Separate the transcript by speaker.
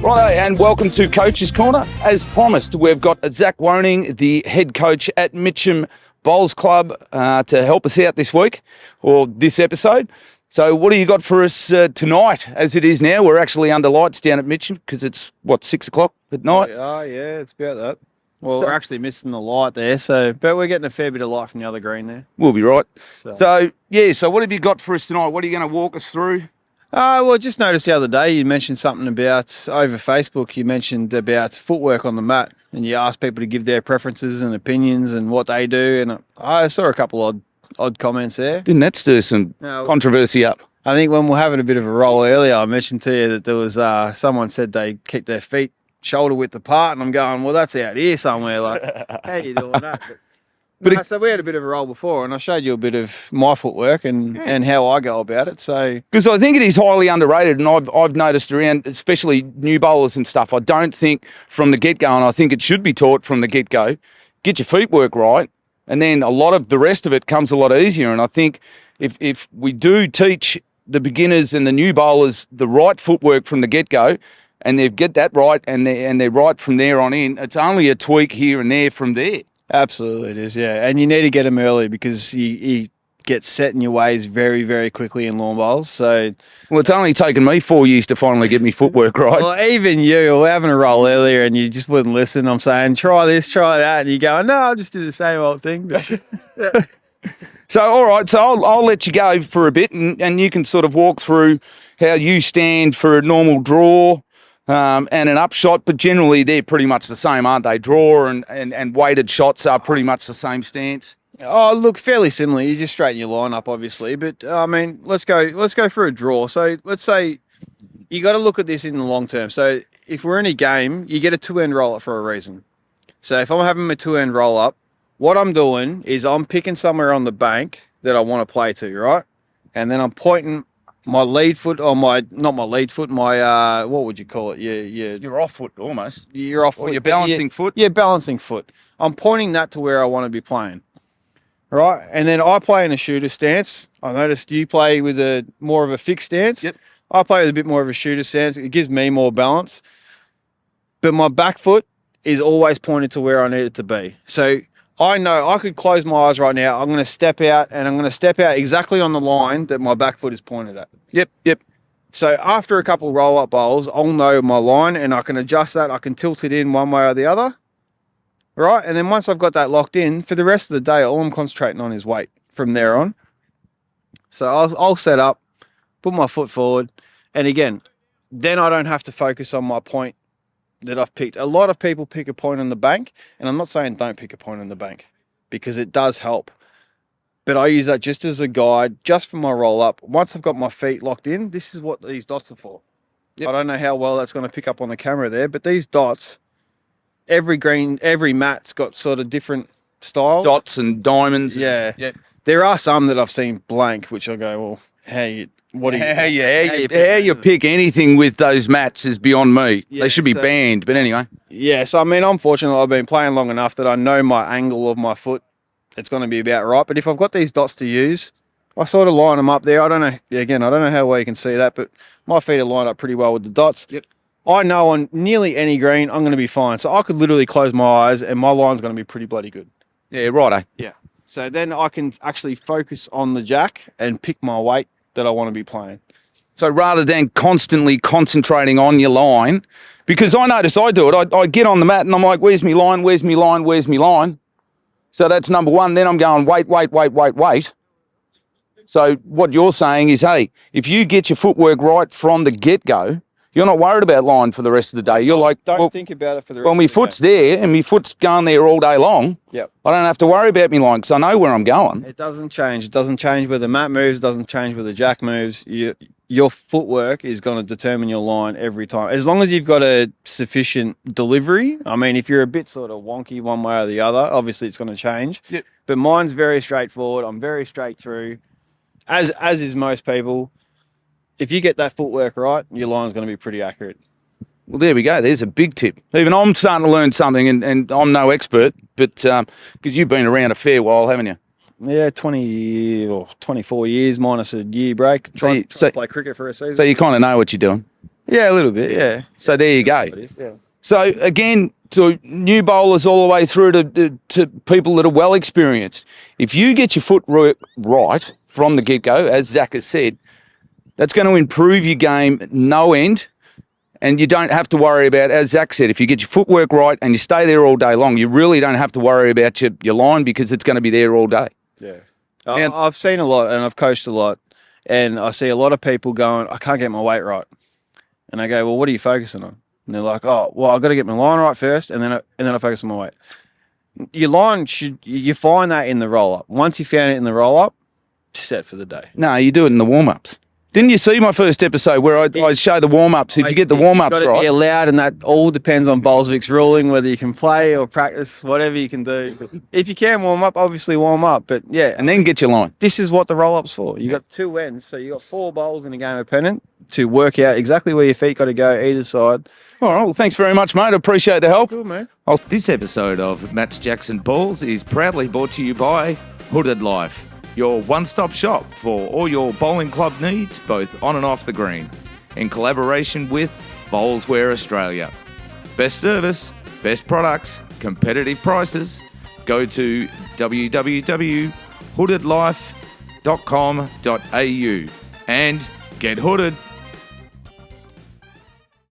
Speaker 1: Righto, and welcome to Coach's Corner. As promised, we've got Zach Woning, the head coach at Mitcham Bowls Club, to help us out this week, or this episode. So what do you got for us tonight? As it is now, we're actually under lights down at Mitcham because it's, 6 o'clock at night?
Speaker 2: Oh, yeah, it's about that. Well, we're actually missing the light there, but we're getting a fair bit of light from the other green there.
Speaker 1: We'll be right. So what have you got for us tonight? What are you going to walk us through?
Speaker 2: Well, just noticed the other day you mentioned something about, over Facebook, you mentioned about footwork on the mat, and you asked people to give their preferences and opinions and what they do, and I saw a couple odd comments there.
Speaker 1: Didn't that stir some controversy up?
Speaker 2: I think when we're having a bit of a roll earlier, I mentioned to you that there was someone said they keep their feet shoulder width apart, and I'm going, well, that's out here somewhere. Like, how are you doing that? So we had a bit of a roll before, and I showed you a bit of my footwork and how I go about it. So
Speaker 1: because I think it is highly underrated, and I've noticed around, especially new bowlers and stuff. I don't think from the get go, and I think it should be taught from the get go. Get your footwork right, and then a lot of the rest of it comes a lot easier. And I think if we do teach the beginners and the new bowlers the right footwork from the get go, and they get that right, and they're right from there on in, it's only a tweak here and there from there.
Speaker 2: Absolutely it is, yeah. And you need to get them early because you get set in your ways very, very quickly in lawn bowls. So,
Speaker 1: well, it's only taken me 4 years to finally get me footwork right.
Speaker 2: Well, even you were having a roll earlier and you just wouldn't listen. I'm saying, try this, try that. And you go, no, I'll just do the same old thing. But,
Speaker 1: So, all right, so I'll let you go for a bit and you can sort of walk through how you stand for a normal draw and an upshot, but generally they're pretty much the same, aren't they? Draw and weighted shots are pretty much the same stance.
Speaker 2: Oh, look, fairly similar. You just straighten your line up, obviously. But, I mean, let's go for a draw. So let's say you got to look at this in the long term. So if we're in a game, you get a two-end roll-up for a reason. So if I'm having a two-end roll-up, what I'm doing is I'm picking somewhere on the bank that I want to play to, right? And then I'm pointing my lead foot, or not my lead foot, my, what would you call it?
Speaker 1: Your off foot, almost.
Speaker 2: Your off foot.
Speaker 1: Or your balancing foot.
Speaker 2: Yeah, balancing foot. I'm pointing that to where I want to be playing. Right, and then I play in a shooter stance. I noticed you play with a more of a fixed stance.
Speaker 1: Yep.
Speaker 2: I play with a bit more of a shooter stance. It gives me more balance. But my back foot is always pointed to where I need it to be. So I know I could close my eyes right now. I'm going to step out, and I'm going to step out exactly on the line that my back foot is pointed at.
Speaker 1: Yep.
Speaker 2: So after a couple roll-up bowls, I'll know my line, and I can adjust that. I can tilt it in one way or the other. Right, and then once I've got that locked in, for the rest of the day, all I'm concentrating on is weight from there on. So I'll set up, put my foot forward, and again, then I don't have to focus on my point that I've picked. A lot of people pick a point on the bank, and I'm not saying don't pick a point on the bank, because it does help. But I use that just as a guide, just for my roll-up. Once I've got my feet locked in, this is what these dots are for. Yep. I don't know how well that's going to pick up on the camera there, but these dots... Every mat's got sort of different styles.
Speaker 1: Dots and diamonds.
Speaker 2: Yeah.
Speaker 1: Yep.
Speaker 2: There are some that I've seen blank, which I go, well, how you
Speaker 1: pick anything with those mats is beyond me. Yeah, they should be banned, but anyway.
Speaker 2: Yeah, so I mean, unfortunately, I've been playing long enough that I know my angle of my foot. It's going to be about right. But if I've got these dots to use, I sort of line them up there. I don't know how well you can see that, but my feet are lined up pretty well with the dots.
Speaker 1: Yep.
Speaker 2: I know on nearly any green, I'm going to be fine. So I could literally close my eyes and my line's going to be pretty bloody good.
Speaker 1: Yeah, righto.
Speaker 2: Yeah. So then I can actually focus on the jack and pick my weight that I want to be playing.
Speaker 1: So rather than constantly concentrating on your line, because I notice I do it, I get on the mat and I'm like, where's me line, where's me line, where's me line? So that's number one. Then I'm going, wait. So what you're saying is, hey, if you get your footwork right from the get-go, you're not worried about line for the rest of the day. You're like,
Speaker 2: don't think about it for the rest of the day.
Speaker 1: Well, my foot's there and my foot's going there all day long.
Speaker 2: Yep.
Speaker 1: I don't have to worry about me line because I know where I'm going.
Speaker 2: It doesn't change. It doesn't change where the mat moves. It doesn't change where the jack moves. Your footwork is going to determine your line every time. As long as you've got a sufficient delivery. I mean, if you're a bit sort of wonky one way or the other, obviously it's going to change.
Speaker 1: Yep.
Speaker 2: But mine's very straightforward. I'm very straight through, as is most people. If you get that footwork right, your line's going to be pretty accurate.
Speaker 1: Well, there we go. There's a big tip. Even I'm starting to learn something, and I'm no expert, but because you've been around a fair while, haven't you?
Speaker 2: Yeah, 24 years minus a year break. Trying to play cricket for a season.
Speaker 1: So you kind of know what you're doing.
Speaker 2: Yeah, a little bit. Yeah.
Speaker 1: So there you go.
Speaker 2: Yeah.
Speaker 1: So again, to new bowlers all the way through to people that are well experienced, if you get your footwork right from the get-go, as Zach has said, that's going to improve your game no end. And you don't have to worry about, as Zach said, if you get your footwork right and you stay there all day long, you really don't have to worry about your line because it's going to be there all day.
Speaker 2: Yeah.
Speaker 1: Now-
Speaker 2: I've seen a lot and I've coached a lot, and I see a lot of people going, I can't get my weight right. And I go, well, what are you focusing on? And they're like, oh, well, I've got to get my line right first, and then I focus on my weight. Your line you find that in the roll-up. Once you found it in the roll-up, set for the day.
Speaker 1: No, you do it in the warm-ups. Didn't you see my first episode where I show the warm-ups? If you get the warm-ups
Speaker 2: You've got to
Speaker 1: right.
Speaker 2: be allowed, and that all depends on Bolsvik's ruling, whether you can play or practice, whatever you can do. If you can warm up, obviously warm up. But yeah,
Speaker 1: And then get your line.
Speaker 2: this is what the roll-up's for. You got two ends, so you got 4 bowls in a game of pennant to work out exactly where your feet got to go either side.
Speaker 1: All right, well, thanks very much, mate. I appreciate the help.
Speaker 2: Cool, man.
Speaker 3: This episode of Match Jackson Balls is proudly brought to you by Hooded Life, your one-stop shop for all your bowling club needs, both on and off the green, in collaboration with Bowlswear Australia. Best service, best products, competitive prices. Go to www.hoodedlife.com.au and get hooded.